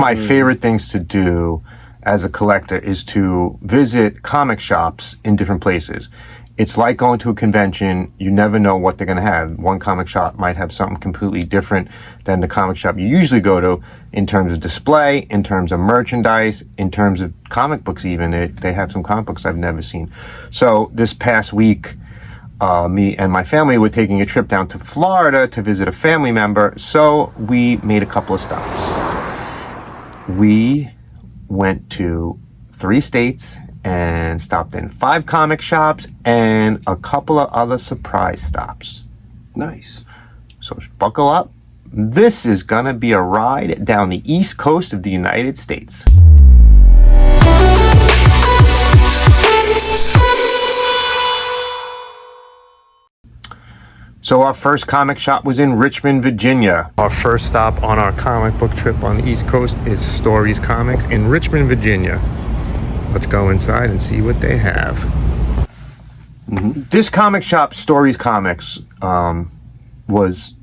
My favorite things to do as a collector is to visit comic shops in different places. It's like going to a convention. You never know what they're going to have. One comic shop might have something completely different than the comic shop you usually go to in terms of display, in terms of merchandise, in terms of comic books even. They have some comic books I've never seen. So this past week, me and my family were taking a trip down to Florida to visit a family member. So we made a couple of stops. We went to 3 states and stopped in 5 comic shops and a couple of other surprise stops. Nice. So buckle up. This is gonna be a ride down the east coast of the United States. So our first comic shop was in Richmond, Virginia. Our first stop on our comic book trip on the East Coast is Stories Comics in Richmond, Virginia. Let's go inside and see what they have. This comic shop, Stories Comics, was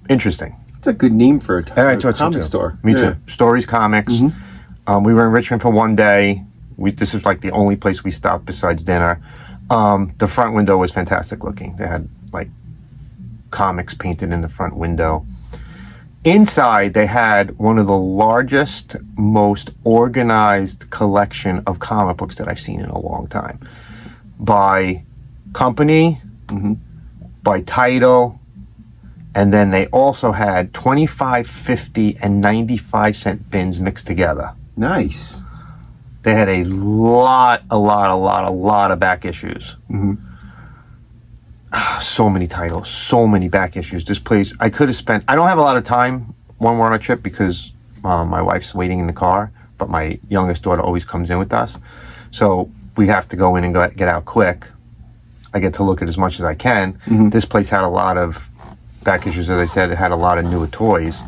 interesting. It's a good name for a comic store. Me too. Stories Comics. We were in Richmond for one day. This was like the only place we stopped besides dinner. The front window was fantastic looking. They had like comics painted in the front window. Inside, they had one of the largest, most organized collection of comic books that I've seen in a long time. By company, by title, and then they also had 25, 50, and 95-cent bins mixed together. Nice. They had a lot of back issues. So many titles, so many back issues. This place, I could have spent, I don't have a lot of time when we're on a trip because my wife's waiting in the car, but my youngest daughter always comes in with us. So we have to go in and get out quick. I get to look at as much as I can. This place had a lot of back issues, as I said. It had a lot of newer toys.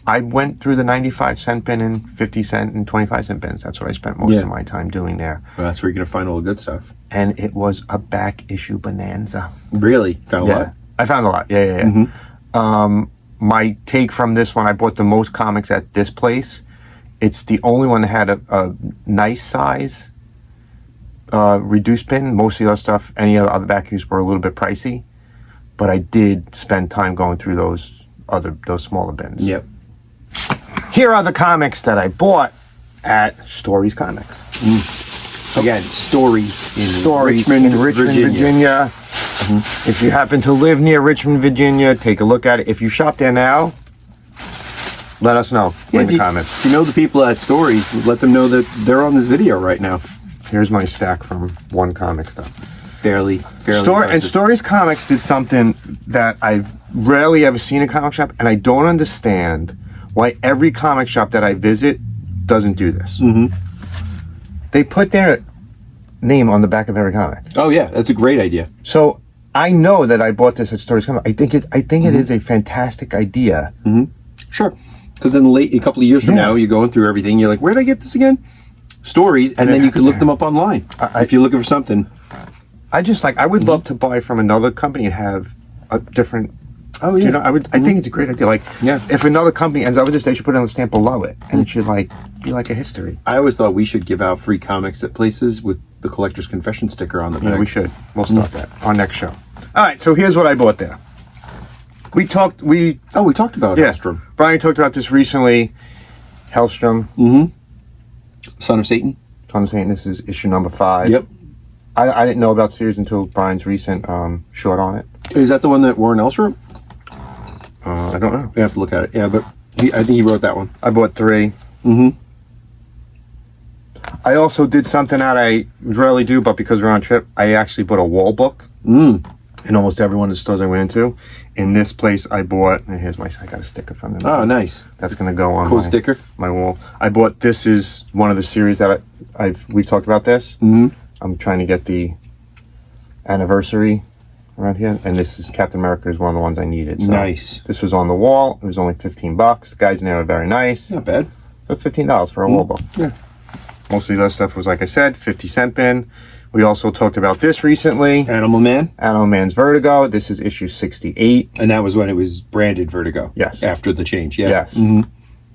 I went through the 95-cent bin and 50-cent and 25-cent bins. That's what I spent most of my time doing there. Well, that's where you're going to find all the good stuff. And it was a back issue bonanza. Really? Found a lot? I found a lot. My take from this one, I bought the most comics at this place. It's the only one that had a nice size reduced bin. Most of the other stuff, any of the other back issues were a little bit pricey. But I did spend time going through those smaller bins. Yep. Here are the comics that I bought at Stories Comics. Again, Stories in Richmond, Virginia. If you happen to live near Richmond, Virginia, take a look at it. If you shop there now, let us know in the comments. If you know the people at Stories, let them know that they're on this video right now. Here's my stack from one comic stuff. Fairly And Stories Comics did something that I've rarely ever seen in a comic shop, and I don't understand why every comic shop that I visit doesn't do this. They put their name on the back of every comic. Oh yeah, that's a great idea. So I know that I bought this at Stories Comics. I think it is a fantastic idea. Sure, because then a couple of years from now, you're going through everything. You're like, where did I get this again? Stories, and then you can look them up online if you're looking for something. I would love to buy from another company and have a different. Oh yeah, you know, I think it's a great idea. Like, if another company ends up with this, they should put it on the stamp below it, and it should be like a history. I always thought we should give out free comics at places with the Collector's Confession sticker on the back. Yeah, we should. We'll start that our next show. All right, so here's what I bought there. We talked about Hellstrom. Brian talked about this recently. Hellstrom. Son of Satan. Son of Satan. This is issue number 5. Yep. I didn't know about the series until Brian's recent short on it. Is that the one that Warren Ellis wrote? I don't know. You have to look at it. Yeah, but I think he wrote that one. I bought 3. I also did something that I rarely do, but because we're on a trip, I actually bought a wall book. In almost every one of the stores I went into. In this place, I bought, and I got a sticker from them. Oh, nice. That's going to go on my wall. I bought, this is one of the series that we've talked about this. I'm trying to get the anniversary around here, and this is Captain America is one of the ones I needed. So nice. This was on the wall. It was only $15. The guys in there were very nice. Not bad. But $15 for a wall book. Yeah. Most of the other stuff was, like I said, 50-cent bin. We also talked about this recently. Animal Man. Animal Man's Vertigo. This is issue 68. And that was when it was branded Vertigo. Yes. After the change, yeah. Yes.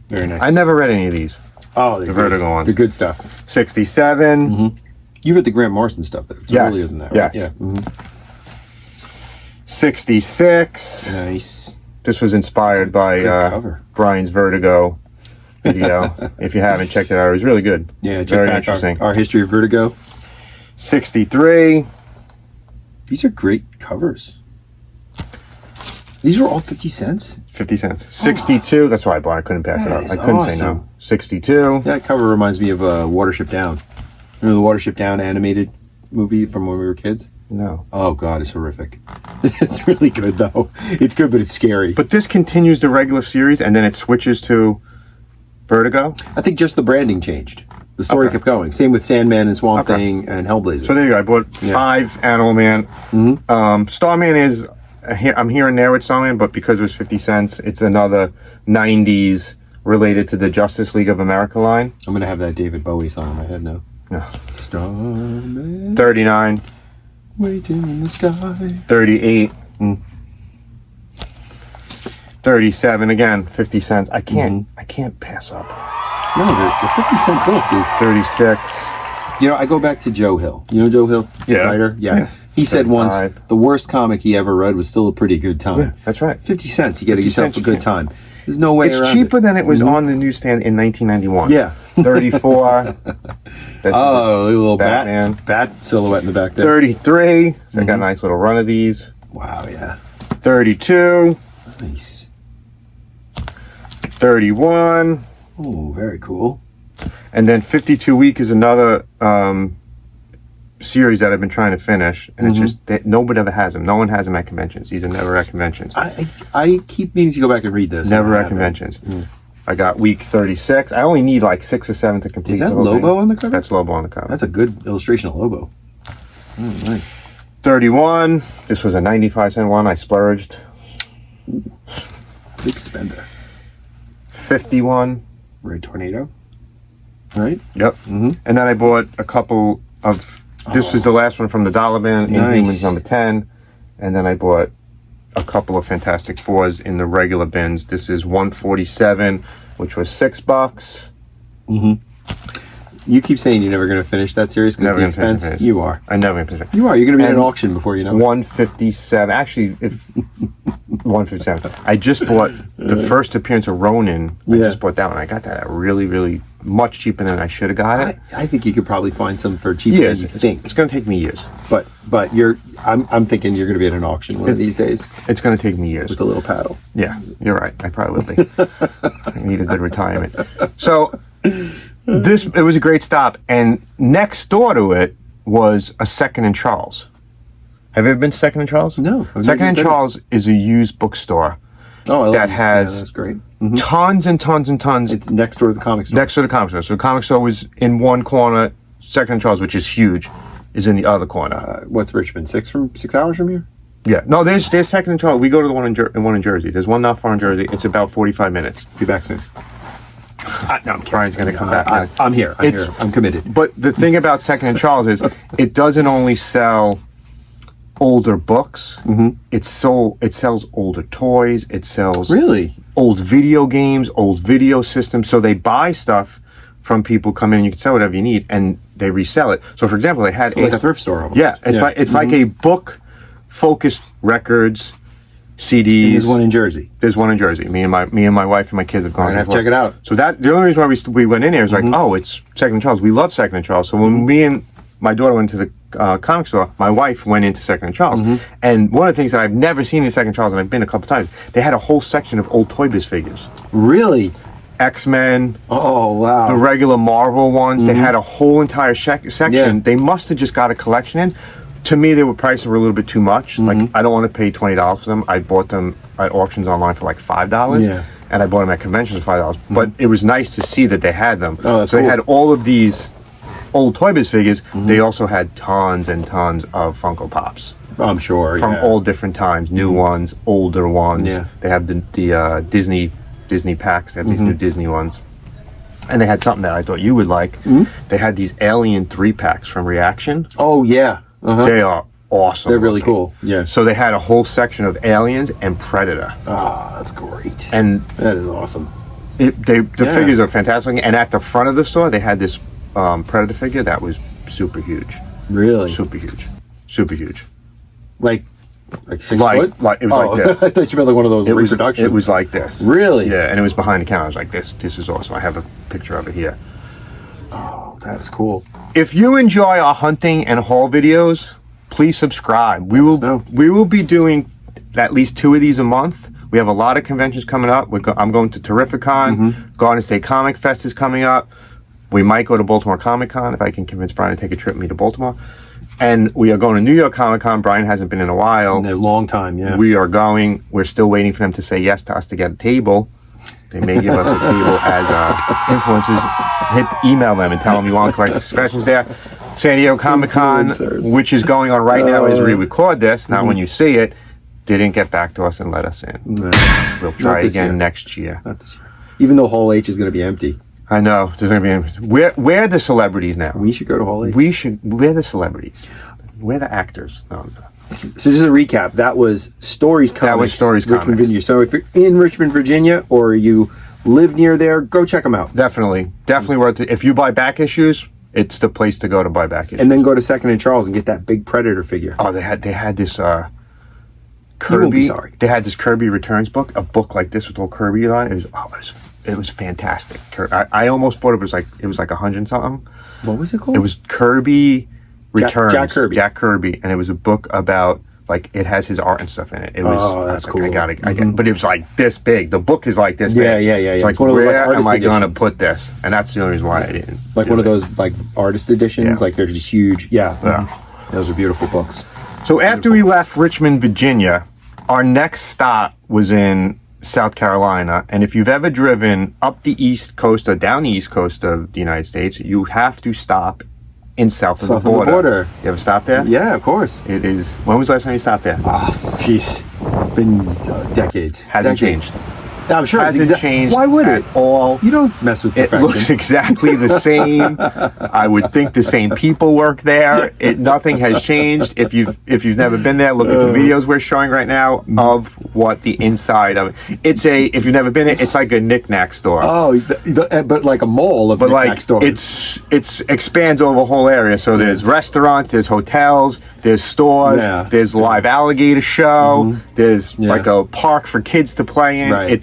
Very nice. I never read any of these. Oh, the Vertigo ones. The good stuff. 67. You read the Grant Morrison stuff, though. It's earlier than that, right? Yes. Yeah. 66. Nice. This was inspired by Brian's Vertigo video. If you haven't checked it out, it was really good. Yeah, check very back interesting. Our history of Vertigo. 63. These are great covers. These were all 50 cents? 50 cents. 62. That's why I bought it. I couldn't pass it up. I couldn't say no. 62. That cover reminds me of Watership Down. Remember the Watership Down animated movie from when we were kids? No. Oh, God, it's horrific. It's really good, though. It's good, but it's scary. But this continues the regular series, and then it switches to Vertigo? I think just the branding changed. The story kept going. Same with Sandman and Swamp Thing and Hellblazer. So there you go. I bought 5 Animal Man. Starman is... I'm here and there with Starman, but because it was 50 cents, it's another 90s related to the Justice League of America line. I'm going to have that David Bowie song in my head now. No. Starman. 39. Waiting in the sky. 38. 37 again, 50 cents. I can't pass up. No, the 50-cent book is 36. You know, I go back to Joe Hill. You know Joe Hill? Yeah. Writer? Yeah. He said 35. once the worst comic he ever read was still a pretty good time. Yeah, that's right. 50 cents, you get 50 yourself cents, a good time. There's no way around it. It's cheaper than it was on the newsstand in 1991. Yeah. 34. Oh, a little Batman. bat silhouette in the back there. 33. So I got a nice little run of these. Wow, yeah. 32. Nice. 31. Oh, very cool. And then 52 Week is another series that I've been trying to finish, and it's just that nobody ever has them. No one has them at conventions. These are never at conventions. I keep meaning to go back and read this. Never at conventions. I got week 36. I only need like 6 or 7 to complete. Is that the whole Lobo thing. on the cover? That's Lobo on the cover. That's a good illustration of Lobo. Oh, nice. 31. This was a 95-cent one. I splurged. Big spender. 51. Red Tornado. Right? Yep. And then I bought a couple of... This was the last one from the Dollar Bin, Inhumans number 10. And then I bought a couple of Fantastic Fours in the regular bins. This is 147, which was $6. You keep saying you're never going to finish that series because of the expense. You are. I'm never going to finish it. You are. You're going to be at an auction before you know it. 157. Actually, if 157. I just bought the first appearance of Ronin. I just bought that one. I got that at really, really much cheaper than I should have got it. I think you could probably find some for cheaper than you think. It's going to take me years. But I'm thinking you're going to be at an auction one of these days. It's going to take me years. With a little paddle. Yeah, you're right. I probably will be. I need a good retirement. So it was a great stop. And next door to it was a Second and Charles. Have you ever been to Second and Charles? No. Second and Charles is a used bookstore. Oh, I love that has that's great. Tons and tons and tons. It's next door to the comic store. Next to the comic store. So the comic store was in one corner. Second and Charles, which is huge, is in the other corner. What's Richmond? 6 hours from here? Yeah. No, there's Second and Charles. We go to the one in Jersey. There's one not far in Jersey. It's about 45 minutes. Be back soon. No, Brian's going to come back. I'm here. I'm committed. But the thing about Second and Charles is it doesn't only sell older books. It sells older toys. It sells old video games, old video systems. So they buy stuff from people, come in, you can sell whatever you need, and they resell it. So for example, they had like a thrift store almost. Yeah, it's like a book focused records, CDs. And there's one in Jersey. There's one in Jersey. Me and my wife and my kids have gone. I have to check it out. So that the only reason why we went in here is like, oh, it's Second and Charles. We love Second and Charles. So when me and my daughter went to the comic store, my wife went into Second and Charles. And one of the things that I've never seen in Second and Charles, and I've been a couple times, they had a whole section of old Toy Biz figures. Really? X-Men. Oh, wow. The regular Marvel ones. They had a whole entire section. Yeah. They must have just got a collection in. To me, they were priced were a little bit too much. Like, I don't want to pay $20 for them. I bought them at auctions online for like $5. Yeah. And I bought them at conventions for $5. But it was nice to see that they had them. Oh, that's so cool. they had all of these old Toy Biz figures. They also had tons and tons of Funko Pops. I'm sure. From all different times. New ones, older ones. Yeah. They have the Disney packs. They have these new Disney ones. And they had something that I thought you would like. They had these Alien 3-packs from Reaction. Oh, yeah. They are awesome. They're really looking. cool. Yeah. So they had a whole section of Aliens and Predator. Ah, that's great. And that is awesome. The figures are fantastic. And at the front of the store, they had this Predator figure that was super huge. Really? Super huge. Super huge. Like 6 foot? Like it was like this. I thought you meant like one of those reproductions. It was like this. Really? Yeah, and it was behind the counter. I was like, this is awesome. I have a picture of it here. Oh, that is cool. If you enjoy our hunting and haul videos, please subscribe. We will be doing at least 2 of these a month. We have a lot of conventions coming up. I'm going to Terrificon. Garden State Comic Fest is coming up. We might go to Baltimore Comic Con if I can convince Brian to take a trip with me to Baltimore. And we are going to New York Comic Con. Brian hasn't been in a while. In a long time, yeah. We are going. We're still waiting for them to say yes to us to get a table. They may give us a table as influencers. Email them and tell them you want to collect specials there. San Diego Comic Con, which is going on right now as we record this. Now, when you see it, didn't get back to us and let us in. No, we'll try again next year. Not this year. Even though Hall H is going to be empty. I know. There's going to be. We're the celebrities now. We should go to Hall H. We're the celebrities. We're the actors. No. So just a recap. That was Stories Comics. That was Stories Richmond, Comics. Virginia. So if you're in Richmond, Virginia, or you live near there, go check them out. Definitely worth it. If you buy back issues, it's the place to go to buy back issues. And then go to Second and Charles and get that big Predator figure. Oh, they had this Kirby. You won't be sorry. They had this Kirby Returns book, a book like this with all Kirby on it. It was fantastic. I almost bought it. It was like 100 something. What was it called? It was Kirby Returns. Jack Kirby. And it was a book about, like, it has his art and stuff in it. It was, that's cool. But it was like this big. The book is like this big. Yeah. So like, one of those, where like, am I going to editions. put this? And that's the only reason why I didn't. Like one of those like artist editions. Yeah. Like they're just huge. Yeah. Those are beautiful books. So after we left Richmond, Virginia, our next stop was in South Carolina. And if you've ever driven up the East Coast or down the East Coast of the United States, you have to stop in south of the border. You ever stopped there? Yeah, of course. It is. When was the last time you stopped there? Jeez. Been decades. Hasn't changed. I'm sure Hasn't it's changed. Why would at it? all? You don't mess with perfection. It looks exactly the same. I would think the same people work there. Nothing has changed. If you've never been there, look at the videos we're showing right now of what the inside of it. If you've never been there, it's like a knick-knack store. Oh, but like a mall of knick-knack stores. It's expands over a whole area. So there's restaurants, there's hotels, there's stores, there's live alligator show, there's like a park for kids to play in. Right.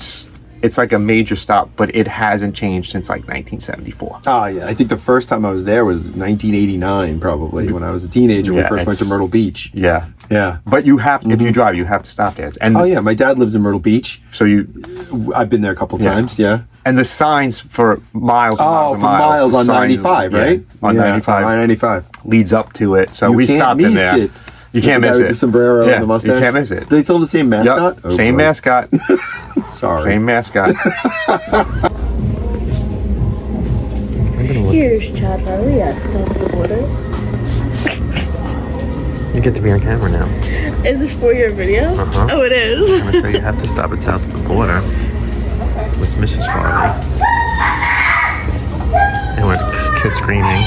It's like a major stop, but it hasn't changed since like 1974. Oh, yeah. I think the first time I was there was 1989, probably, when I was a teenager. We first went to Myrtle Beach. Yeah. Yeah. But you have, if you drive, you have to stop there. And my dad lives in Myrtle Beach. So I've been there a couple times, And the signs for miles and miles and miles on 95, right? On 95. On 95. Leads up to it. So we stopped in there. You can't miss it. With the sombrero and the mustache. You can't miss it. Do they still have the same mascot? Yep. Same mascot. Sorry. Same mascot. Here's Chad Riley at South of the Border. You get to be on camera now. Is this for your video? Uh-huh. Oh, it is. I'm going to show you have to stop at South of the Border with Mrs. Farley. And with kids screaming.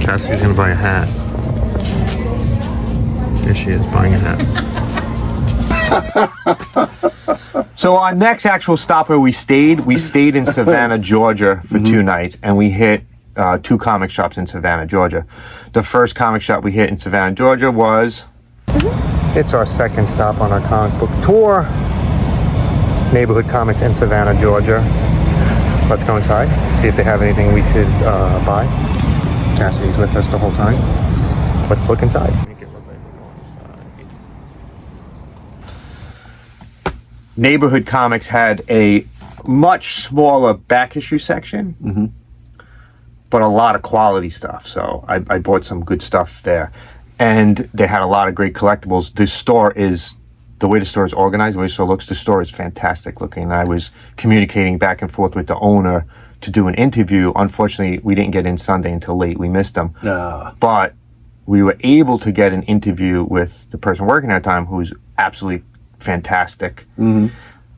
Cassidy's going to buy a hat. Here she is buying a hat. So our next actual stop where we stayed in Savannah, Georgia for 2 nights, and we hit 2 comic shops in Savannah, Georgia. The first comic shop we hit in Savannah, Georgia was... It's our second stop on our comic book tour. Neighborhood Comics in Savannah, Georgia. Let's go inside, see if they have anything we could buy. Cassidy's with us the whole time. Let's look inside. Neighborhood Comics had a much smaller back issue section, but a lot of quality stuff. So I bought some good stuff there. And they had a lot of great collectibles. The way the store is organized, the way the store looks, the store is fantastic looking. I was communicating back and forth with the owner to do an interview. Unfortunately, we didn't get in Sunday until late. We missed them. But we were able to get an interview with the person working at the time, who's absolutely fantastic.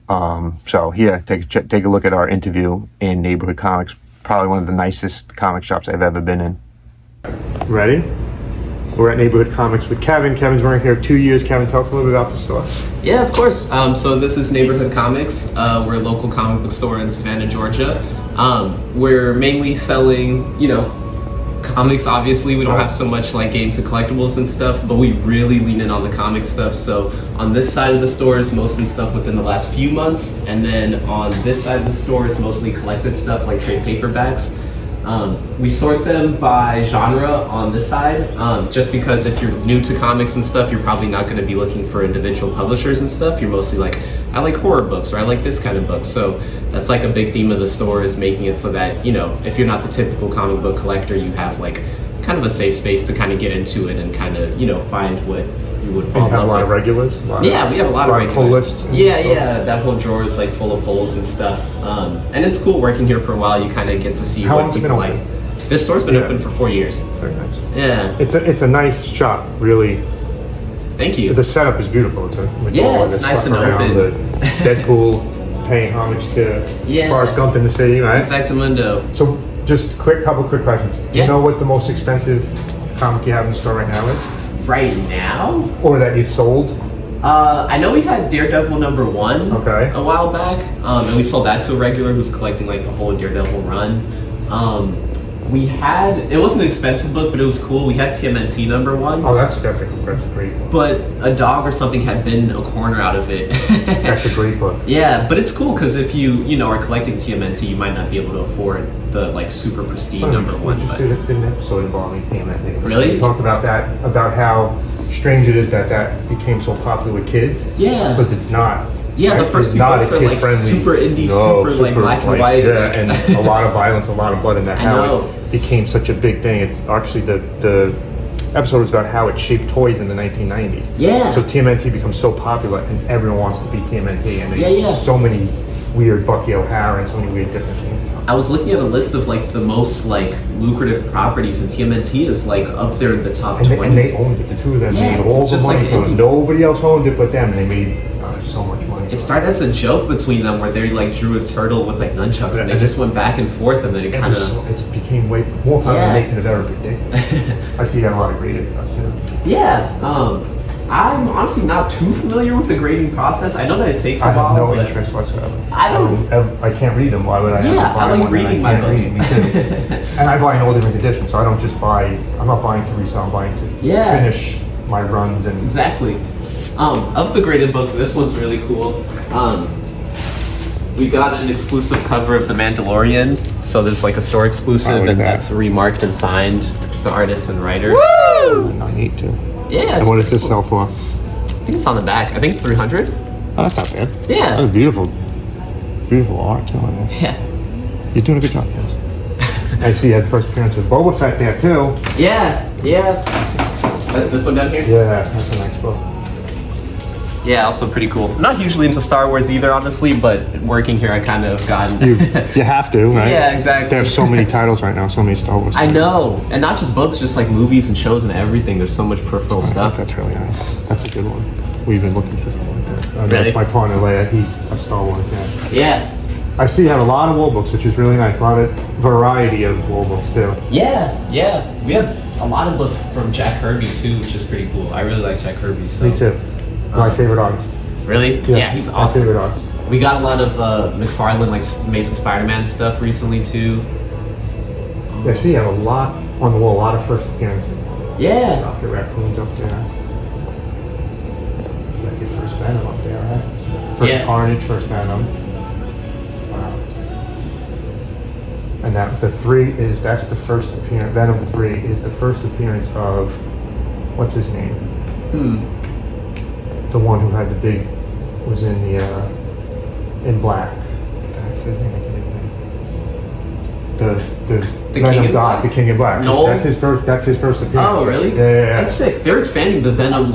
So here, take a look at our interview in Neighborhood Comics. Probably one of the nicest comic shops I've ever been in. Ready? We're at Neighborhood Comics with Kevin. Kevin's working here 2 years. Kevin, tell us a little bit about the store. Yeah, of course. So this is Neighborhood Comics. We're a local comic book store in Savanah, Georgia. We're mainly selling, comics. Obviously, we don't have so much like games and collectibles and stuff, but we really lean in on the comic stuff. So on this side of the store is mostly stuff within the last few months, and then on this side of the store is mostly collected stuff like trade paperbacks. We sort them by genre on this side, just because if you're new to comics and stuff, you're probably not going to be looking for individual publishers and stuff. You're mostly like, I like horror books, or I like this kind of book. So that's like a big theme of the store, is making it so that, if you're not the typical comic book collector, you have like kind of a safe space to kind of get into it and kind of, find what you would fall in love with. You have a lot of regulars? Yeah, we have a lot of regulars. Pull lists? Yeah, that whole drawer is like full of pulls and stuff. And it's cool working here for a while. You kind of get to see what people like. This store's been open for 4 years. Very nice. Yeah. It's a nice shop, really. Thank you. The setup is beautiful. It's nice and open. The Deadpool paying homage to Forrest Gump in the city, right? Exactamundo. So just couple quick questions. Do you know what the most expensive comic you have in the store right now is? Right now? Or that you've sold? I know we had Daredevil #1 a while back, and we sold that to a regular who's collecting like the whole Daredevil run. It wasn't an expensive book, but it was cool. We had TMNT #1. Oh, that's a great book. But a dog or something had bitten a corner out of it. That's a great book. Yeah, but it's cool because if you are collecting TMNT, you might not be able to afford the like super pristine #1. We just did an episode involving TMNT. Really? We talked about that, about how strange it is that became so popular with kids. Yeah. Because it's not. Yeah, the first few books are like super indie, super like black and white. Yeah, and a lot of violence, a lot of blood in that. How it became such a big thing. It's actually the episode was about how it shaped toys in the 1990s. Yeah. So TMNT becomes so popular and everyone wants to be TMNT. And there's so many weird Bucky O'Hara and so many weird different things. I was looking at a list of like the most like lucrative properties, and TMNT is like up there in the top 20. And they owned it. The two of them made all the money from it. Nobody else owned it but them, and they made so much money. It started as a joke between them where they like drew a turtle with like nunchucks, and they just went back and forth, and then it kind of... It became way more fun than making it ever big day. I see you got a lot of graded stuff too. Yeah, I'm honestly not too familiar with the grading process. I know that it takes a while. I have no interest whatsoever. I can't read them. Why would I? I like reading my books. And I buy in all different conditions, so I don't just buy. I'm not buying to resell. I'm buying to finish my runs and. Exactly. Of the graded books, this one's really cool. We got an exclusive cover of The Mandalorian, so there's like a store exclusive, and that's remarked and signed the artist and writer. Woo! I need to. Yeah. And what does this sell for? I think it's on the back. I think it's $300. Oh, that's not bad. Yeah. That's beautiful art too. Yeah. You're doing a good job, guys. I see you had the first appearance with Boba Fett there too. Yeah. That's this one down here? Yeah, that's a nice book. Yeah, also pretty cool. I'm not hugely into Star Wars either, honestly, but working here I kind of gotten... you have to, right? Yeah, exactly. There's so many titles right now, so many Star Wars titles. I know, and not just books, just like movies and shows and everything. There's so much peripheral stuff. That's really nice. That's a good one. We've been looking for something like that. Really? My partner, Leia, he's a Star Wars guy. Yeah. I see you have a lot of wall books, which is really nice. A lot of variety of wall books, too. Yeah. We have a lot of books from Jack Kirby, too, which is pretty cool. I really like Jack Kirby, so... Me, too. My favorite artist. Really? Yeah, he's awesome. My favorite artist. We got a lot of McFarlane, like Amazing Spider-Man stuff recently, too. Yeah, I see you have a lot on the wall, a lot of first appearances. Yeah. Rocket Raccoon's up there. You got your first Venom up there, right? First Carnage, first Venom. Wow. And that's the first appearance, Venom 3 is the first appearance of, what's his name? The one who had the big, was in in black. That's his name, I can't even think. The Venom God, the King in Black. Noel? That's his first appearance. Oh, really? Yeah. That's sick. They're expanding the Venom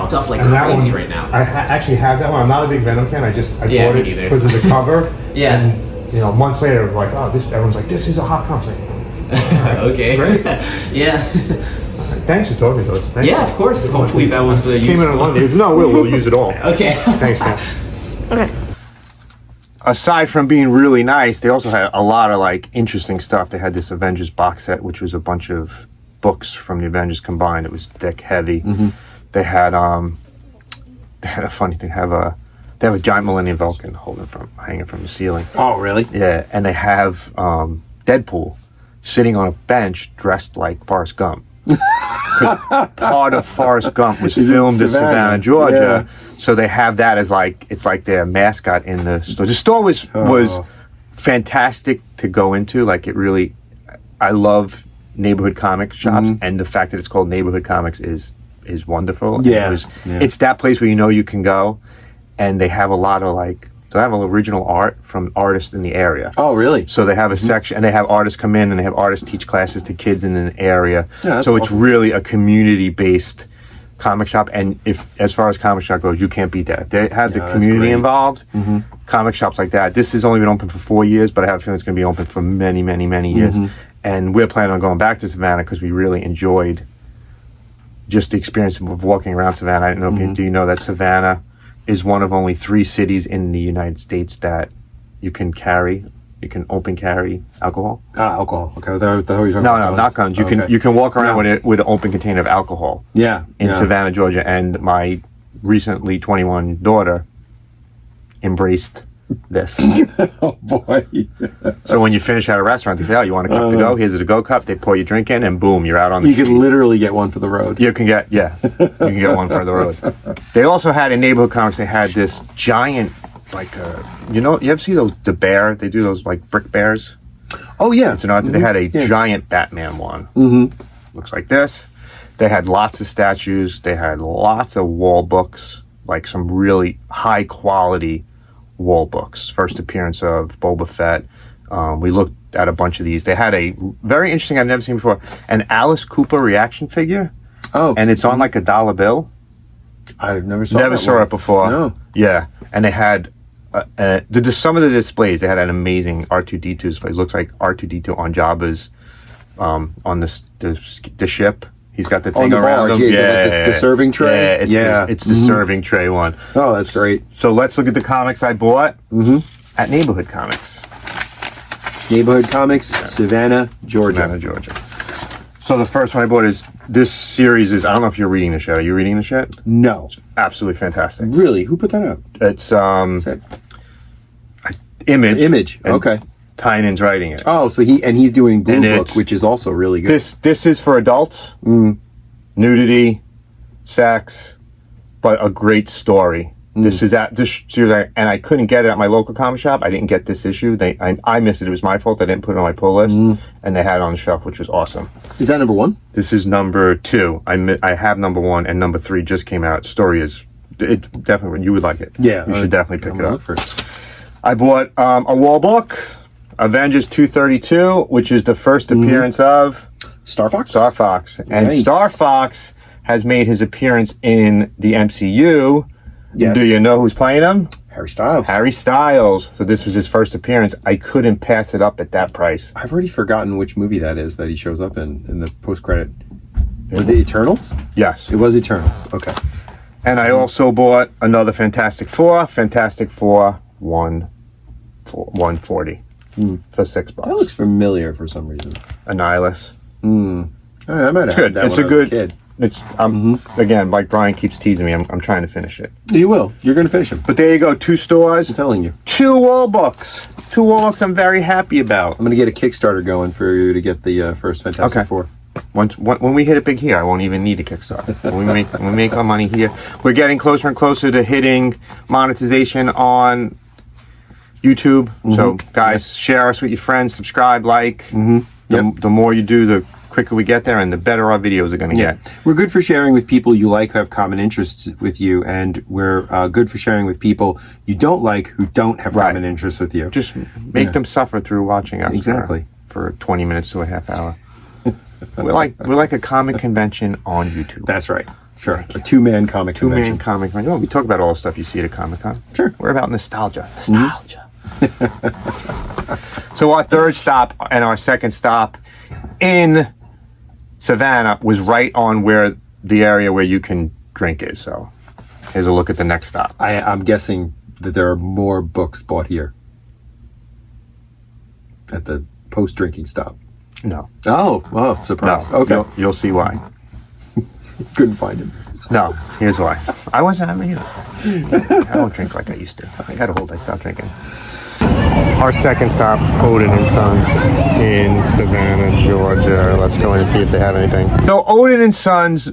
stuff like crazy right now. I actually have that one. I'm not a big Venom fan. I bought it because of the cover. Yeah. And months later, like, everyone's like, this is a hot comic. Like, okay. Great. Yeah. Thanks for talking to us. Yeah, of course. Hopefully that was came in on London. No, we'll use it all. Okay. Thanks, man. Okay. aside from being really nice, they also had a lot of like interesting stuff. They had this Avengers box set, which was a bunch of books from the Avengers combined. It was thick, heavy. They had a funny thing. They have a giant Millennium Falcon hanging from the ceiling. Oh, really? Yeah, and they have Deadpool sitting on a bench dressed like Forrest Gump. 'Cause part of Forrest Gump was filmed in Savannah, Georgia. Yeah. So they have that as like, it's like their mascot in the store. The store was fantastic to go into. Like, it really, I love neighborhood comic shops, and the fact that it's called Neighborhood Comics is wonderful. Yeah. It's that place where you know you can go, and they have a lot of like, they have original art from artists in the area. Oh, really? So they have a section, and they have artists come in, and they have artists teach classes to kids in an area. Yeah, so awesome. It's really a community-based comic shop, and as far as comic shop goes, you can't beat that. If they have the community involved, comic shops like that. This has only been open for 4 years, but I have a feeling it's going to be open for many, many, many years. And we're planning on going back to Savannah because we really enjoyed just the experience of walking around Savannah. I don't know if do you know that Savannah is one of only 3 cities in the United States that you can open carry alcohol. Alcohol. Okay, I thought you were talking No, about not guns. You can walk around with an open container of alcohol. Yeah. In Savannah, Georgia, and my recently 21 daughter embraced this. Oh boy. So when you finish at a restaurant, they say, "Oh, you want a cup to go? Here's a to-go cup." They pour your drink in, and boom, you're out on the street. You could literally get one for the road. You can get one for the road. They also had in neighborhood comics. They had this giant, like, you ever see the bear? They do those like brick bears. Oh yeah. It's an art. They had a giant Batman one. Looks like this. They had lots of statues. They had lots of wall books, like some really high quality wall books. First appearance of Boba Fett. We looked at a bunch of these. They had a very interesting, I've never seen before, an Alice Cooper reaction figure. Oh. And it's on like a dollar bill. I've never saw it before. No. Yeah. And they had some of the displays. They had an amazing R2-D2 display. It looks like R2-D2 on Jabba's on the ship. He's got the thing around him. The serving tray. It's the serving tray one. Oh, that's great. So let's look at the comics I bought at Neighborhood Comics. Neighborhood Comics, Savannah, Georgia. Savannah, Georgia. So the first one I bought is this series. I don't know if you're reading this yet. Are you reading this yet? No. It's absolutely fantastic. Really? Who put that out? It's Image. Image. Okay. Tynan's writing it. Oh, so he's doing Blue Book, which is also really good. This is for adults. Nudity, sex, but a great story. This is and I couldn't get it at my local comic shop. I didn't get this issue. I missed it. It was my fault. I didn't put it on my pull list, and they had it on the shelf, which was awesome. Is that number 1? This is number 2. I have number 1, and number 3 just came out. Story is definitely you would like it. Yeah, you should definitely pick it up. For it. I bought a wall book. Avengers 232, which is the first appearance of Star Fox. And nice. Star Fox has made his appearance in the MCU. Yes. Do you know who's playing him? Harry Styles. Harry Styles. So this was his first appearance. I couldn't pass it up at that price. I've already forgotten which movie that is that he shows up in the post-credit. Was it Eternals? Yes. It was Eternals. Okay. And I also bought another Fantastic Four. Fantastic Four 140. For $6. That looks familiar for some reason. Annihilus. I might have had that when I was a kid. It's again, like Brian keeps teasing me. I'm trying to finish it. You will. You're going to finish them. But there you go. 2 stores. I'm telling you. 2 wall books. 2 wall books. I'm very happy about. I'm going to get a Kickstarter going for you to get the first Fantastic Four. When we hit it big here, I won't even need a Kickstarter. when we make our money here, we're getting closer and closer to hitting monetization on YouTube. So guys, share us with your friends, subscribe, like. The more you do, the quicker we get there and the better our videos are going to get. We're good for sharing with people you like who have common interests with you, and we're good for sharing with people you don't like who don't have common interests with you. Just make them suffer through watching us for 20 minutes to a half hour. we're like a comic convention on YouTube. That's right. Sure. A 2-man comic convention. 2-man comic convention. Oh, we talk about all the stuff you see at a Comic-Con. Sure. We're about nostalgia. So our third stop and our second stop in Savannah was right on where the area where you can drink is. So here's a look at the next stop. I'm guessing that there are more books bought here. at the post drinking stop. No. Oh, surprise. No. Okay. You'll see why. Couldn't find him. No. Here's why. I don't drink like I used to. I had a hold. I stopped drinking. Our second stop, Odin and Sons in Savanah, Georgia. Let's go in and see if they have anything. So Odin and Sons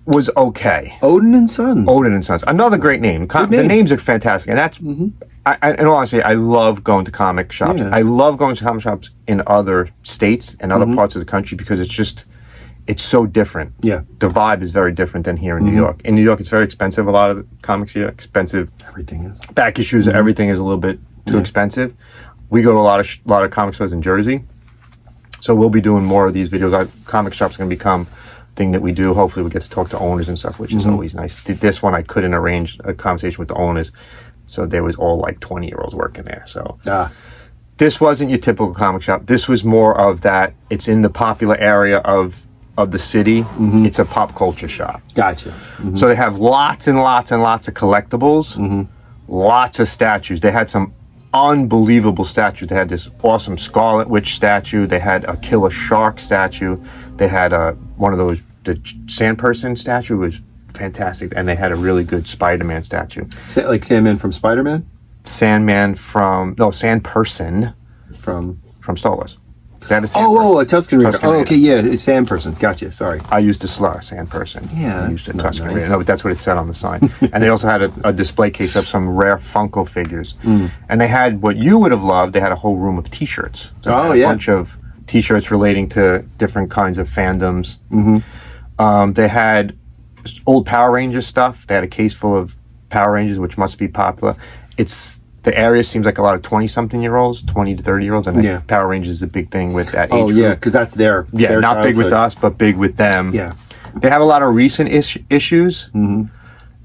was okay. Odin and Sons. Odin and Sons. Another great name. Good name. The names are fantastic. And that's, in all honesty, I love going to comic shops. Yeah. I love going to comic shops in other states and other parts of the country because it's so different. Yeah. The vibe is very different than here in New York. In New York, it's very expensive. A lot of the comics here, expensive. Everything is. Back issues, everything is a little bit too expensive. We go to a lot of comic stores in Jersey. So we'll be doing more of these videos. Our comic shop's going to become a thing that we do. Hopefully we get to talk to owners and stuff, which is always nice. This one, I couldn't arrange a conversation with the owners. So there was all like 20-year-olds working there. So this wasn't your typical comic shop. This was more of that. It's in the popular area of the city. It's a pop culture shop. Gotcha. So they have lots and lots and lots of collectibles, lots of statues. They had some unbelievable statues. They had this awesome Scarlet Witch statue. They had a killer shark statue. They had one of those, the sand person statue was fantastic. And they had a really good Spider-Man statue. Like Sandman from Spider-Man? Sand person From Star Wars. That is a Tuscan Raider. Tuscan Oh, Raider. okay, yeah, it's Sand Person. Gotcha, sorry. I used to slur sand person. Yeah, I used that's to not Tuscan nice. Raider. No, but that's what it said on the sign. And they also had a display case of some rare Funko figures. And they had what you would have loved. They had a whole room of T-shirts. So they had a bunch of T-shirts relating to different kinds of fandoms. They had old Power Rangers stuff. They had a case full of Power Rangers, which must be popular. The area seems like a lot of 20-something-year-olds, 20 to 30-year-olds. And Power Rangers is a big thing with that age group. because that's their not big with us, but big with them. Yeah. They have a lot of recent issues, and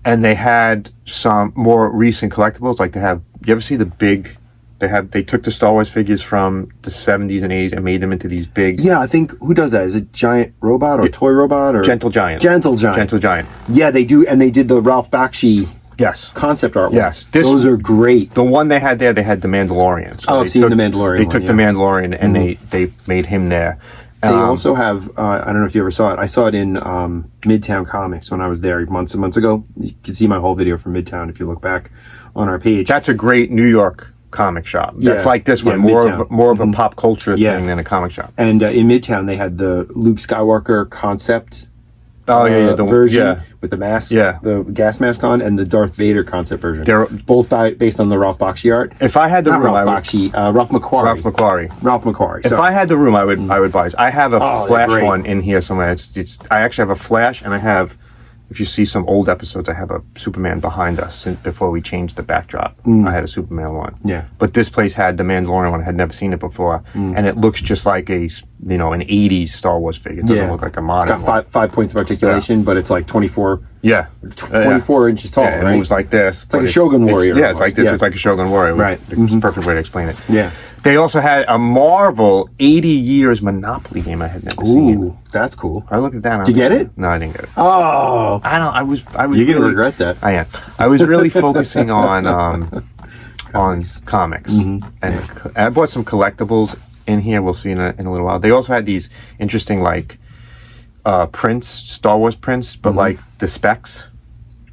they had some more recent collectibles. Like you ever see the big? They took the Star Wars figures from the 70s and 80s and made them into these big. Yeah, I think who does that? Is it Giant Robot or Toy Robot or Gentle Giant? Gentle Giant. Gentle Giant. Yeah, they do, and they did the Ralph Bakshi concept art. Yes. Those are great. The one they had there, they had the Mandalorian. So I've seen the Mandalorian. They took the Mandalorian and they made him there. They also have, I don't know if you ever saw it. I saw it in Midtown Comics when I was there months and months ago. You can see my whole video from Midtown if you look back on our page. That's a great New York comic shop. That's like this one, more of a pop culture thing than a comic shop. And in Midtown, they had the Luke Skywalker concept the version with the mask, Yeah. the gas mask on, and the Darth Vader concept version. They're both based on the Ralph Bakshi art. If I had the room, Ralph McQuarrie. Ralph McQuarrie. If I had the room, I would buy this. I have a they're Flash great. one in here somewhere. I actually have a Flash, and I have. If you see some old episodes, I have a Superman behind us before we changed the backdrop. I had a Superman one. Yeah. But this place had the Mandalorian one. I had never seen it before. And it looks just like an 80s Star Wars figure. It doesn't look like a modern It's got five points of articulation, but it's like 24 inches tall, It right? moves like this. It's like a Shogun Warrior. It's like this. Yeah. It's like a Shogun Warrior. Right. It's a perfect way to explain it. Yeah. They also had a Marvel 80 years Monopoly game I had never seen. Ooh, that's cool. I looked at that. Did you get it? No, I didn't get it. Oh, I don't. I was. you're gonna regret that. I am. I was really focusing on comics, and I bought some collectibles in here. We'll see in a little while. They also had these interesting prints, Star Wars prints, but like the specs,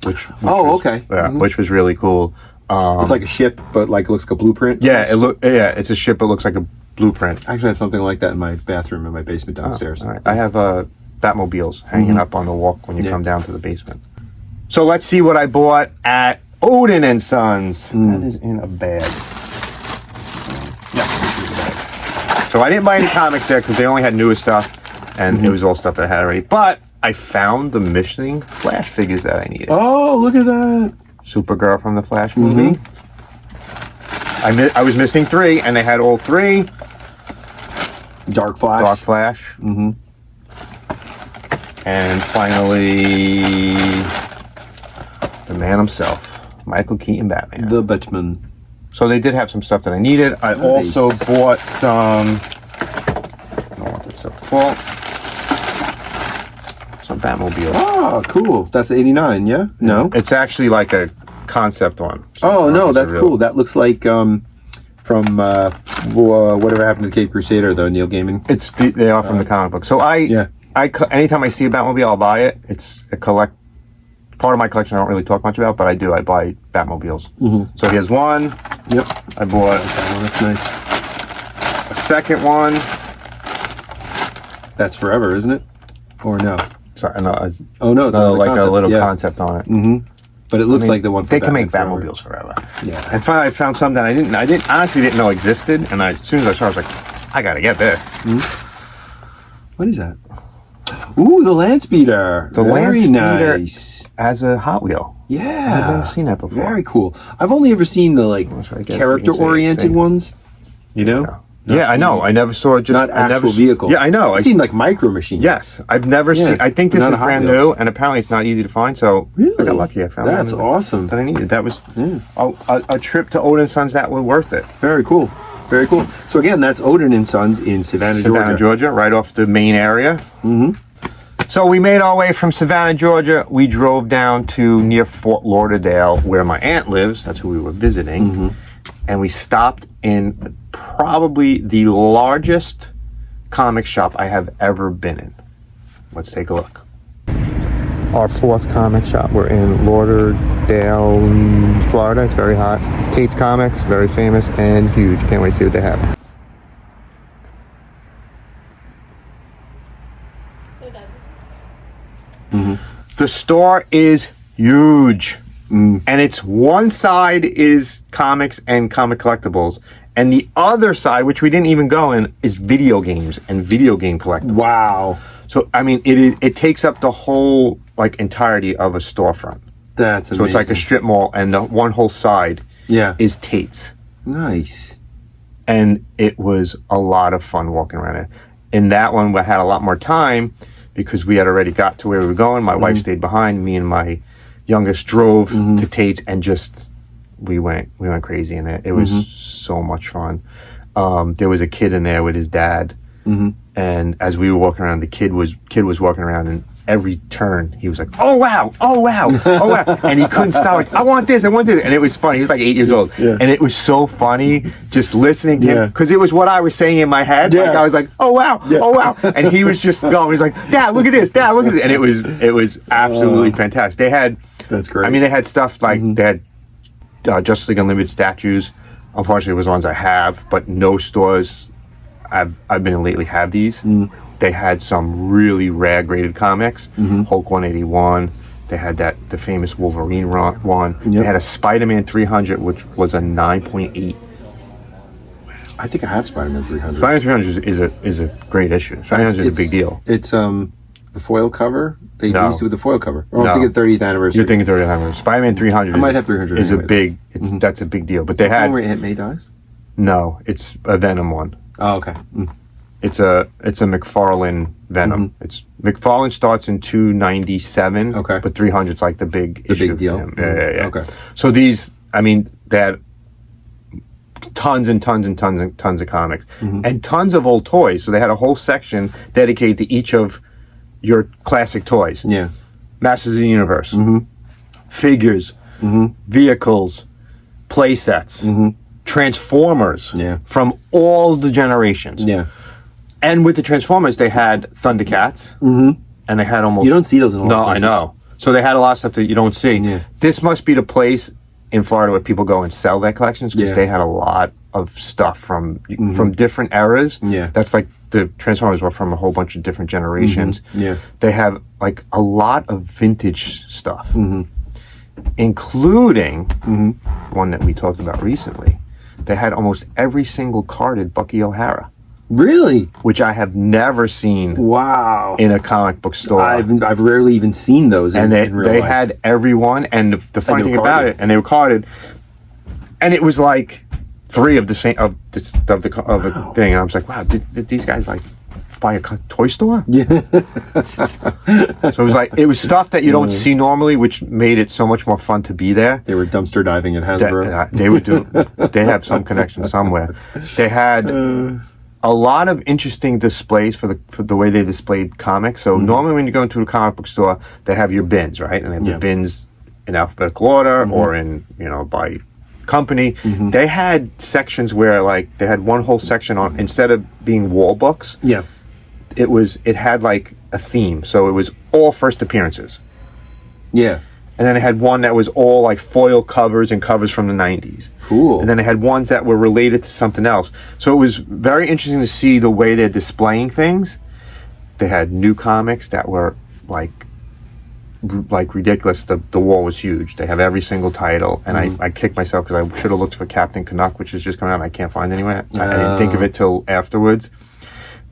which okay. Yeah, which was really cool. It's like a ship, but like looks like a blueprint. Yeah, it's a ship. It looks like a blueprint. I actually have something like that in my bathroom in my basement downstairs. All right. I have Batmobiles hanging up on the wall when you come down to the basement. So let's see what I bought at Odin and Sons. That is in a bag. Yeah. So I didn't buy any comics there because they only had newer stuff, and it was all stuff that I had already. But I found the missing Flash figures that I needed. Oh, look at that! Supergirl from the Flash movie. I was missing 3, and they had all 3. Dark Flash. Dark Flash. And finally, the man himself, Michael Keaton Batman. The Batman. So they did have some stuff that I needed. I also bought some. I don't want that stuff to fall. Some Batmobile. Oh, cool. That's 89, yeah? No? It's actually like a concept one. So Oh, no, it's a that's real- cool. That looks like from from whatever happened to Cape Crusader, though, Neil Gaiman. They are from the comic book. So anytime I see a Batmobile, I'll buy it. It's a part of my collection I don't really talk much about, but I do. I buy Batmobiles. So here's one. Yep. I bought That's nice. a second one. That's forever, isn't it? Or no? Sorry, no. Oh no, it's like concept. a little concept on it. But it looks like the one. They can make Batmobiles forever. Yeah. And finally, I found something that I honestly didn't know existed, and as soon as I saw it, I was like, I gotta get this. What is that? Ooh, the land speeder. The Very Land nice. Speeder as a Hot Wheel. Yeah, I've never seen that before. Very cool. I've only ever seen the I guess character-oriented ones. You know? Yeah, I know. I never saw it. Just Not actual vehicles. Yeah, I know. I've seen like micro machines. Yes, I've never seen. I think this not is a Hot brand Wheels. new, and apparently it's not easy to find. So I got lucky. I found That's one awesome. that I needed. That was a trip to Odin Sons that was worth it. Very cool. Very cool. So again, that's Odin and Sons in Savannah, Georgia, right off the main area. So we made our way from Savannah, Georgia. We drove down to near Fort Lauderdale, where my aunt lives. That's who we were visiting. And we stopped in probably the largest comic shop I have ever been in. Let's take a look. Our fourth comic shop. We're in Lauderdale, Florida. It's very hot. Tates Comics, very famous and huge. Can't wait to see what they have. The store is huge. And it's one side is comics and comic collectibles, and the other side, which we didn't even go in, is video games and video game collectibles. Wow. So I mean, it takes up the whole entirety of a storefront. That's amazing. So it's like a strip mall, and the one whole side is Tate's. Nice. And it was a lot of fun walking around it. In that one, we had a lot more time because we had already got to where we were going. My wife stayed behind. Me and my youngest drove to Tate's, and we went crazy in it. It was so much fun. There was a kid in there with his dad, and as we were walking around, the kid was walking around, and every turn he was like, "Oh wow, oh wow, oh wow," and he couldn't stop. Like, I want this, and it was funny. He was like 8 years old, and it was so funny just listening to him because it was what I was saying in my head. Like I was like, "Oh wow, oh wow," and he was just going. He's like, "Dad, look at this, Dad, look at this," and it was absolutely fantastic. They had. That's great. I mean, they had stuff like they had Justice League Unlimited statues. Unfortunately, it was ones I have, but no stores I've been in lately have these. They had some really rare graded comics. Hulk 181. They had the famous Wolverine one. They had a Spider-Man 300, which was a 9.8. I think I have Spider-Man 300. Spider-Man 300 is a great issue. Spider-Man is a big deal. It's the foil cover. They No. released it with the foil cover. Or No. I'm thinking 30th anniversary. You're thinking 30th anniversary. Spider-Man 300. I might have 300 Is anyway, a big. That's a big deal. But they the one had where Aunt May dies? no. It's a Venom one. Oh, okay. It's a McFarlane Venom. It's McFarlane starts in 297. Okay. But 300's like the big issue. big deal. of him. Yeah. Okay. So these, I mean, they had tons and tons and tons and tons of comics and tons of old toys. So they had a whole section dedicated to each of your classic toys. Yeah. Masters of the Universe, figures, vehicles, play sets, Transformers from all the generations. Yeah. And with the Transformers, they had Thundercats, and they had almost... You don't see those in a lot No, of places. I know. So they had a lot of stuff that you don't see. Yeah. This must be the place in Florida where people go and sell their collections, because they had a lot of stuff from different eras. Yeah. That's like the Transformers were from a whole bunch of different generations. Yeah. They have like a lot of vintage stuff, including one that we talked about recently. They had almost every single carded Bucky O'Hara, Really? which I have never seen Wow. in a comic book store. I've rarely even seen those and in real they life. had everyone, and the funny they thing were about carded. it, and they were carded, and it was like 3 of the same of a thing, and I was like, wow, did these guys like buy a toy store? Yeah. So it was stuff that you don't see normally, which made it so much more fun to be there. They were dumpster diving at Hasbro. They would do. They have some connection somewhere. They had a lot of interesting displays for the way they displayed comics. So normally when you go into a comic book store, they have your bins, right? And they have the bins in alphabetical order or in by company, they had sections where like they had one whole section on, instead of being wall books, Yeah. it had like a theme. So it was all first appearances. Yeah. And then it had one that was all like foil covers and covers from the 90s. Cool. And then it had ones that were related to something else. So it was very interesting to see the way they're displaying things. They had new comics that were like ridiculous. The wall was huge. They have every single title. And I kicked myself because I should have looked for Captain Canuck, which is just coming out and I can't find anywhere. I didn't think of it till afterwards.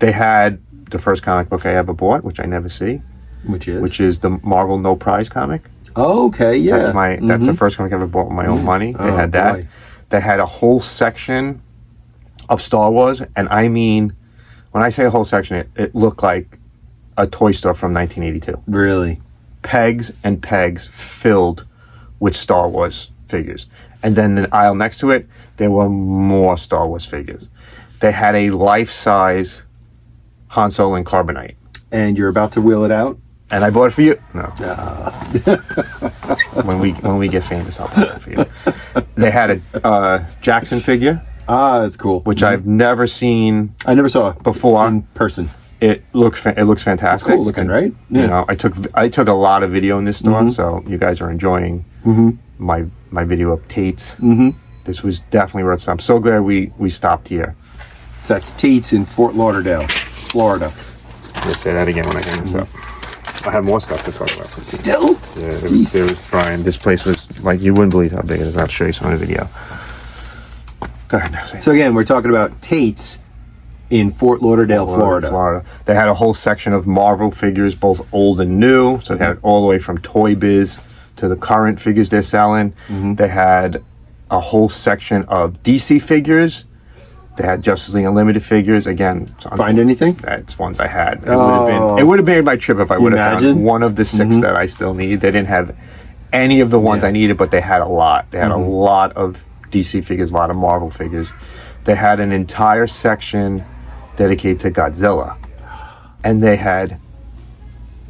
They had the first comic book I ever bought, which I never see. Which is the Marvel No Prize comic. Oh, okay, yeah. That's the first comic I ever bought with my own money. They had that. Boy. They had a whole section of Star Wars, and I mean, when I say a whole section, it looked like a toy store from 1982. Really? Pegs and pegs filled with Star Wars figures. And then the aisle next to it, there were more Star Wars figures. They had a life-size Han Solo and Carbonite. And you're about to wheel it out? And I bought it for you. No. when we get famous, I'll buy it for you. They had a Jackson figure. Ah, that's cool. Which I've never seen. I never saw it before in person. It looks fantastic. It's cool looking, right? Yeah. You know, I took a lot of video in this store, so you guys are enjoying my video of Tates. This was definitely worth some. I'm so glad we stopped here. So that's Tates in Fort Lauderdale, Florida. Let's say that again when I hang this up. I have more stuff to talk about. Still? Yeah, there was Brian. This place was like, you wouldn't believe how big it is. I'll show you some of the video. Go ahead now. So again, we're talking about Tates in Fort Lauderdale, Florida. They had a whole section of Marvel figures, both old and new. So they had all the way from Toy Biz to the current figures they're selling. They had a whole section of DC figures. They had Justice League Unlimited figures. Again, find anything? That's ones I had. It would have made my trip if I would have found one of the 6 that I still need. They didn't have any of the ones I needed, but they had a lot. They had a lot of DC figures, a lot of Marvel figures. They had an entire section dedicated to Godzilla. And they had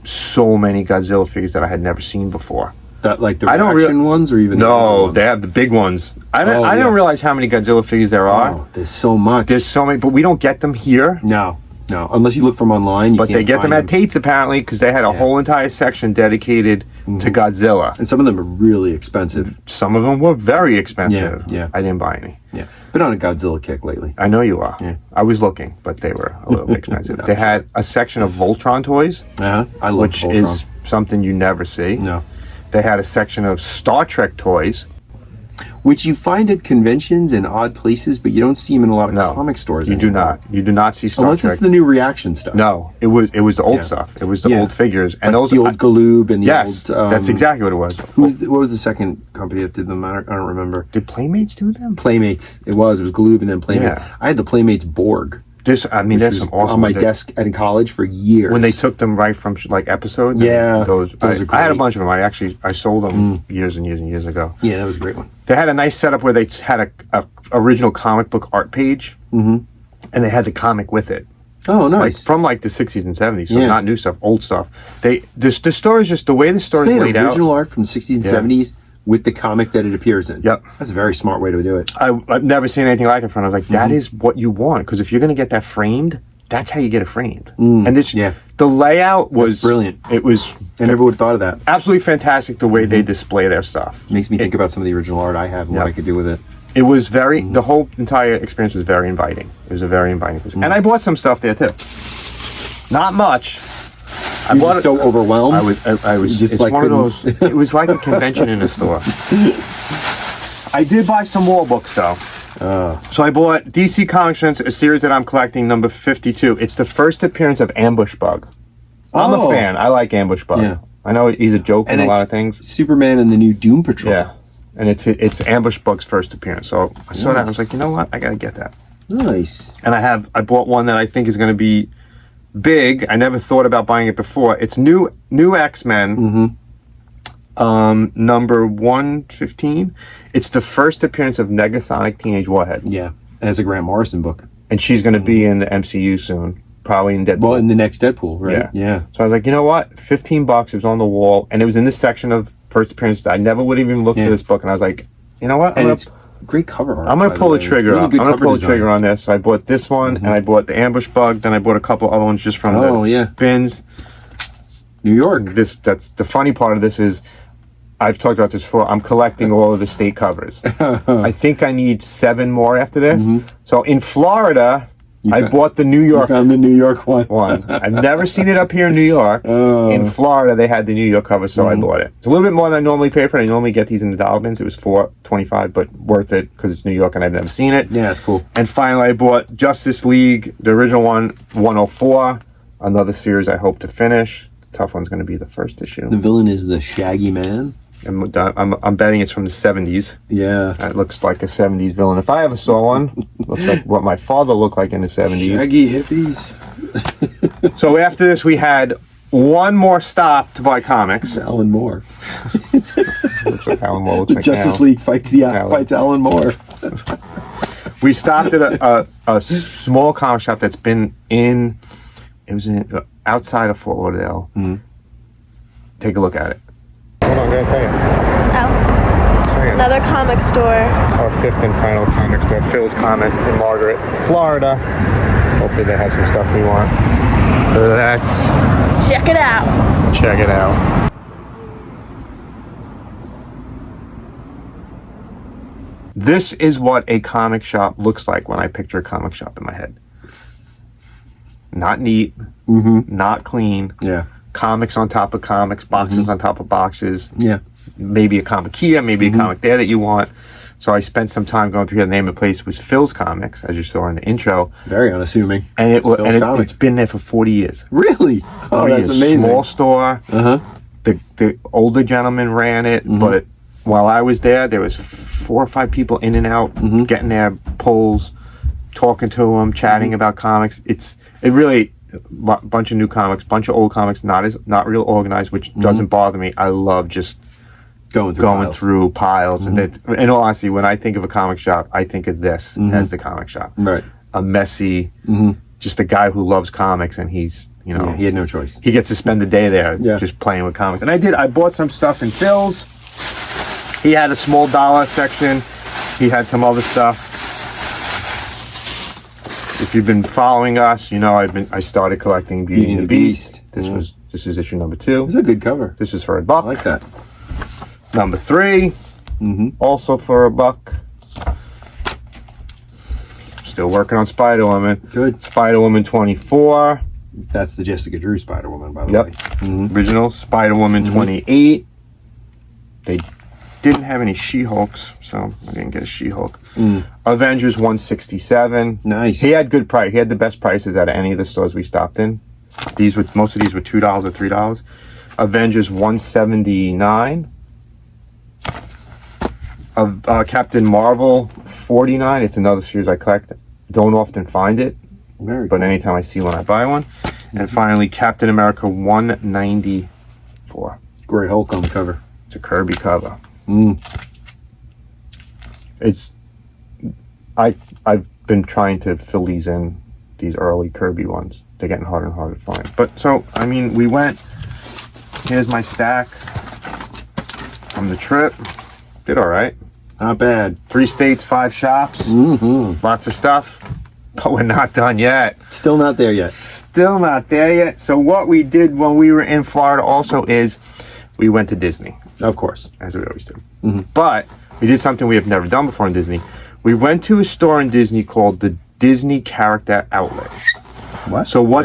so many Godzilla figures that I had never seen before. That like the reaction ones or even no, they have the big ones. I don't realize how many Godzilla figures there are. Oh, there's so much. There's so many, but we don't get them here. No, unless you look from online. But they get them at Tates apparently because they had a whole entire section dedicated to Godzilla. And some of them are really expensive. Some of them were very expensive. Yeah. I didn't buy any. Yeah, been on a Godzilla kick lately. I know you are. Yeah. I was looking, but they were a little bit expensive. They had a section of Voltron toys. I love which Voltron. is something you never see. No. They had a section of Star Trek toys, which you find at conventions and odd places, but you don't see them in a lot of comic stores. You do not. You do not see Star Unless Trek. It's the new reaction stuff. No, it was the old stuff. It was the old figures and like those the old Galoob and the old. That's exactly what it was. What was the second company that did them? I don't remember. Did Playmates do them? Playmates. It was Galoob and then Playmates. Yeah. I had the Playmates Borg. There's some awesome on my desk in college for years. When they took them right from like episodes. Yeah, those are great. I had a bunch of them. I sold them years and years and years ago. Yeah, that was a great one. They had a nice setup where they had a original comic book art page, and they had the comic with it. Oh, nice. Like, from like the 60s and 70s, so not new stuff, old stuff. The story is just the way the story is laid out. Original art from the 60s and 70s. With the comic that it appears in. Yep. That's a very smart way to do it. I've never seen anything like it before. I was like, that is what you want. Because if you're going to get that framed, that's how you get it framed. And the layout was... That's brilliant. It was... I never would have thought of that. Absolutely fantastic the way they display their stuff. Makes me think about some of the original art I have and what I could do with it. It was very... The whole entire experience was very inviting. It was a very inviting place. And I bought some stuff there too. Not much. I bought so overwhelmed. I was just like one of those. It was like a convention in a store. I did buy some wall books though. So I bought DC Comics, a series that I'm collecting, number 52. It's the first appearance of Ambush Bug. I'm a fan. I like Ambush Bug. Yeah. I know he's a joke in a lot of things. Superman and the new Doom Patrol. Yeah, and it's Ambush Bug's first appearance. So I saw that. I was like, you know what? I gotta get that. Nice. And I bought one that I think is going to be big. I never thought about buying it before. It's new X-Men, number 115. It's the first appearance of Negasonic Teenage Warhead. Yeah, as a Grant Morrison book. And she's going to be in the MCU soon, probably in Deadpool. Well, in the next Deadpool, right? Yeah. So I was like, you know what? $15. It was on the wall, and it was in this section of first appearance. I never would have even looked at this book, and I was like, you know what? Great cover art. I'm gonna by pull the way. trigger. Really I'm good gonna cover pull the design. trigger on this. I bought this one, and I bought the ambush bug. Then I bought a couple other ones just from the bins. New York. That's the funny part of this is, I've talked about this before. I'm collecting all of the state covers. I think I need 7 more after this. So in Florida, I bought the New York. You found the New York one. I've never seen it up here in New York. In Florida, they had the New York cover, so I bought it. It's a little bit more than I normally pay for it. I normally get these in the dollar bins. It was $4.25, but worth it because it's New York and I've never seen it. Yeah, it's cool. And finally, I bought Justice League, the original one, 104. Another series I hope to finish. The tough one's going to be the first issue. The villain is the Shaggy Man. I'm betting it's from the 70s. Yeah. It looks like a 70s villain. If I ever saw one, looks like what my father looked like in the 70s. Shaggy hippies. So after this, we had one more stop to buy comics. Alan Moore. Looks like Alan Moore looks like Justice now. League fights Alan Moore. We stopped at a small comic shop that's been in. It was outside of Fort Lauderdale. Take a look at it. Hold on, guys. Oh. Another comic store. Our 5th and final comic store, Phil's Comics in Margaret, Florida. Hopefully they have some stuff we want. Let's Check it out. check it out. This is what a comic shop looks like when I picture a comic shop in my head. Not neat, not clean. Yeah. Comics on top of comics, boxes on top of boxes. Yeah. Maybe a comic here, maybe a comic there that you want. So I spent some time going through. The name of the place was Phil's Comics, as you saw in the intro. Very unassuming. And Phil's it's been there for 40 years. Really? Oh, that's amazing. Small store. The older gentleman ran it, but while I was there was 4 or 5 people in and out, getting their pulls, talking to them, chatting about comics. It really, bunch of new comics, bunch of old comics, not real organized, which doesn't bother me. I love just going through piles. And in all honesty, when I think of a comic shop, I think of this as the comic shop. Right. A messy, just a guy who loves comics, and he's, he had no choice. he gets to spend the day there just playing with comics. And I bought some stuff in Phil's. He had a small dollar section. He had some other stuff. If you've been following us, I started collecting Beauty and the Beast. This is issue number 2. It's a good cover. This is for $1. I like that. Number 3, also for $1. Still working on Spider-Woman. Good. Spider-Woman 24. That's the Jessica Drew Spider-Woman, by the way. Original Spider-Woman 28. They didn't have any She-Hulks, so I didn't get a She-Hulk. Avengers 167. Nice. He had good price. He had the best prices out of any of the stores we stopped in. Most of these were $2 or $3. Avengers 179. Captain Marvel 49. It's another series I collect. Don't often find it, but anytime I see one, I buy one. And finally, Captain America 194. Great Hulk on the cover. It's a Kirby cover. I've been trying to fill these early Kirby ones. They're getting harder and harder to find. But so, we went. Here's my stack from the trip. Did all right. Not bad. 3 states, 5 shops. Lots of stuff. But we're not done yet. Still not there yet. Still not there yet. So what we did when we were in Florida also is we went to Disney. Of course. As we always do. But we did something we have never done before in Disney. We went to a store in Disney called the Disney Character Outlet. What? So what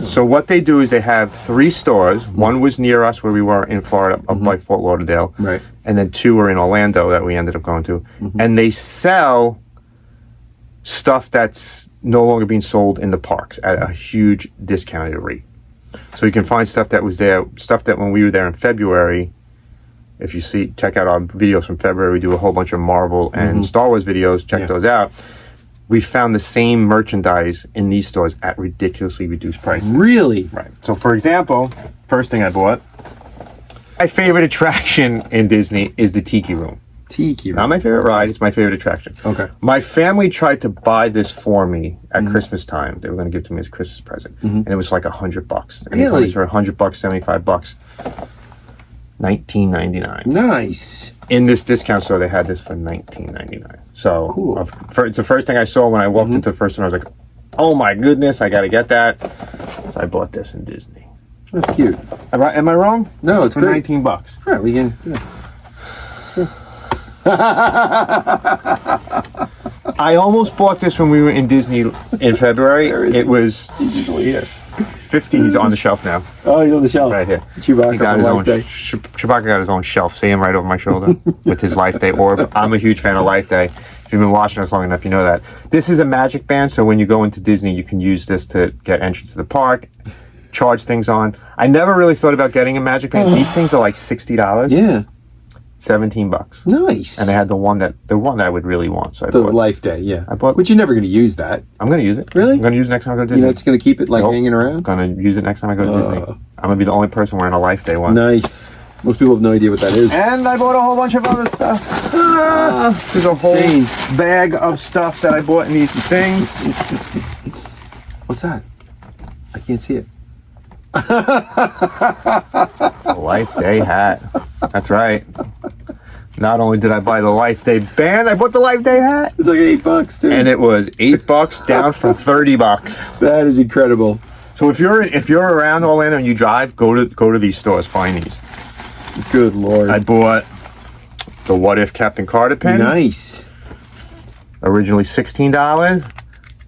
So what they do is they have 3 stores. One was near us where we were in Florida, up by Fort Lauderdale. Right. And then 2 were in Orlando that we ended up going to. And they sell stuff that's no longer being sold in the parks at a huge discounted rate. So you can find stuff that was there, stuff that when we were there in February, if you check out our videos from February, we do a whole bunch of Marvel and Star Wars videos, check those out. We found the same merchandise in these stores at ridiculously reduced prices. Really? Right. So for example, first thing I bought, my favorite attraction in Disney is the Tiki Room. Tiki Room. Not my favorite ride, it's my favorite attraction. Okay. My family tried to buy this for me at Christmas time. They were going to give it to me as a Christmas present. And it was like $100. And Really? for $100, $75. $19.99. Nice. In this discount store, they had this for $19.99. So Cool. It's the first thing I saw when I walked into the first one. I was like, "Oh my goodness, I got to get that!" So I bought this in Disney. That's cute. Am I wrong? No, it's for great. $19. Right, we can. Yeah. I almost bought this when we were in Disney in February. It was Usually, yeah. $50. He's on the shelf now. Oh, he's on the shelf. Right here. Chewbacca He got on his Life own. Day. Chewbacca got his own shelf. See him right over my shoulder with his Life Day orb. I'm a huge fan of Life Day. If you've been watching us long enough, you know that. This is a magic band, so when you go into Disney, you can use this to get entrance to the park, charge things on. I never really thought about getting a magic band. These things are like $60. Yeah. $17. Nice. And they had the one that I would really want. So I the bought. Life Day, yeah. I bought- But you're never going to use that. I'm gonna use it. Really? I'm gonna use it next time I go to Disney. You're not just going to keep it like Nope. hanging I'm around? gonna use it next time I go to Disney. I'm gonna be the only person wearing a Life Day one. Nice. Most people have no idea what that is. And I bought a whole bunch of other stuff. There's a whole insane. bag of stuff that I bought in these things. What's that? I can't see it. It's a Life Day hat. That's right. Not only did I buy the Life Day band, I bought the Life Day hat. It's like $8, dude. And it was $8 down from $30. That is incredible. So if you're around Orlando and you drive, go to these stores, find these. Good Lord. I bought the What If Captain Carter pin. Nice. Originally $16.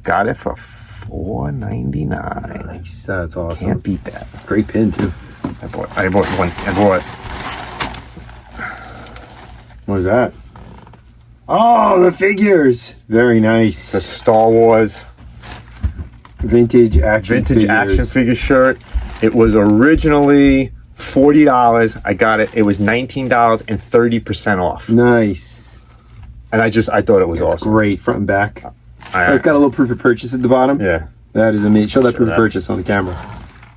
Got it for $4.99. Nice. That's awesome. Can't beat that. Great pin, too. I bought one. What was that? Oh, the figures. Very The nice. Star Wars Vintage action figure shirt. It was originally $40. I got it. It was $19 and 30% off. Nice. And I thought it was That's awesome. great. Front and back. It's got a little proof of purchase at the bottom. Yeah. That is amazing. Show that proof of that. purchase on the camera.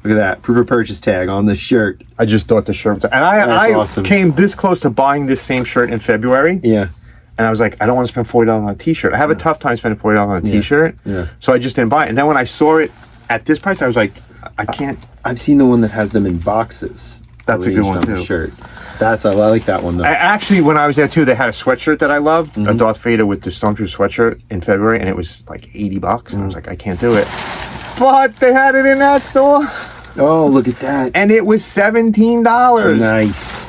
Look at that. Proof of purchase tag on the shirt. I just thought the shirt was, and I awesome. came this close to buying this same shirt in February. Yeah. And I was like, I don't want to spend $40 on a t-shirt. I have a tough time spending $40 on a t-shirt. Yeah. So I just didn't buy it. And then when I saw it at this price, I was like, I can't. I've seen the one that has them in boxes. That's a good arranged one, on the too. shirt. I like that one though. Actually, when I was there too, they had a sweatshirt that I loved, a Darth Vader with the Stormtrooper sweatshirt in February, and it was like $80. And I was like, I can't do it. But they had it in that store, Oh, look at that. and it was $17. Nice.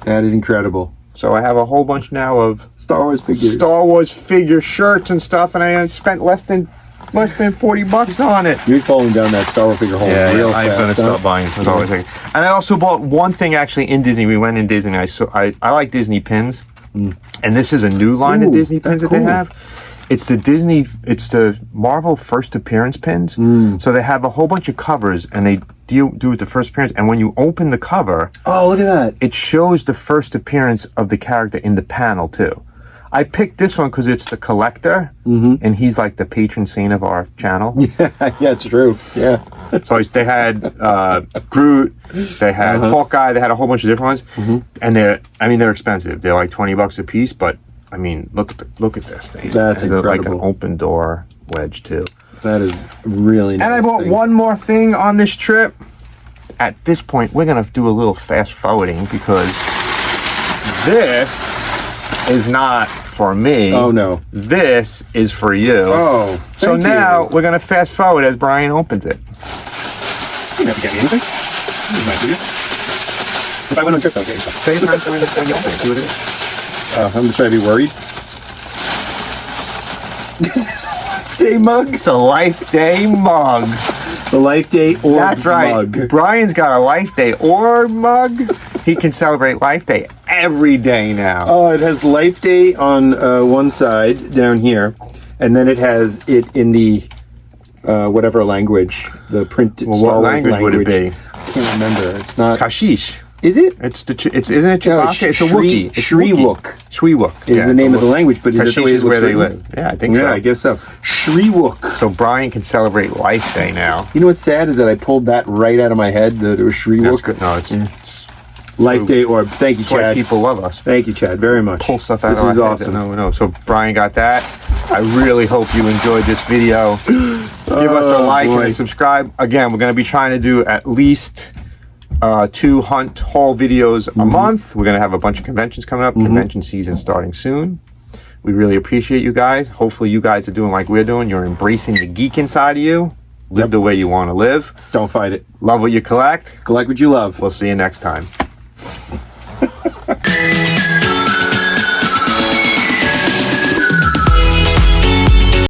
That is incredible. So I have a whole bunch now of Star Wars figures. Star Wars figure shirts and stuff, and I spent less than $40 on it. You're falling down that Star Wars figure hole real I'm fast. gonna huh? stop buying Star Wars figures. And I also bought one thing actually in Disney. We went in Disney. I like Disney pins, and this is a new line of Ooh, Disney pins that that's they cool. have. It's the Marvel first appearance pins. So they have a whole bunch of covers, and they do with the first appearance. And when you open the cover, Oh, look at that. it shows the first appearance of the character in the panel too. I picked this one because it's the collector, and he's like the patron saint of our channel. Yeah, it's true. Yeah. So they had Groot, they had Hawkeye, they had a whole bunch of different ones, and they're expensive. They're like $20 a piece, but I mean, look at this thing. That's And they're like an incredible. open door wedge too. That is really nice. And I bought thing. one more thing on this trip. At this point, we're gonna do a little fast forwarding because this is not for me. Oh, no. This is for you. Oh, So thank now you. we're gonna fast forward as Brian opens it. You never get me anything. This is nice of you. If I went on a trip, okay. Say it time, time, time, time, see what it is. I'm just trying to be worried. This is a Life Day mug. It's a Life Day mug. The Life Day orb That's right. mug. Brian's got a Life Day orb mug. He can celebrate Life Day every day now. Oh, it has Life Day on one side down here, and then it has it in the whatever language, the print. Well, Star what Wars language would it be? I can't remember. It's not. Kashish. Is it? It's isn't it Chewbacca? It's a Wookiee. It's Shriwook Shriwook is the name of the language, but is that the way Kashish it is looks where they written? live. Yeah, I think so. Yeah, I guess so. Shriwook. So Brian can celebrate Life Day now. You know what's sad is that I pulled that right out of my head. That it was That's Shriwook. good. No, it's Life Day orb. Thank you, that's why Chad. people love us. Thank you, Chad, very much. Pull stuff out This of is our awesome. head. No. So Brian got that. I really hope you enjoyed this video. Give us a like boy. and a subscribe. Again, we're going to be trying to do at least 2 hunt haul videos a month. We're going to have a bunch of conventions coming up. Convention season starting soon. We really appreciate you guys. Hopefully you guys are doing like we're doing. You're embracing the geek inside of you. Live the way you want to live. Don't fight it. Love what you collect. Collect what you love. We'll see you next time.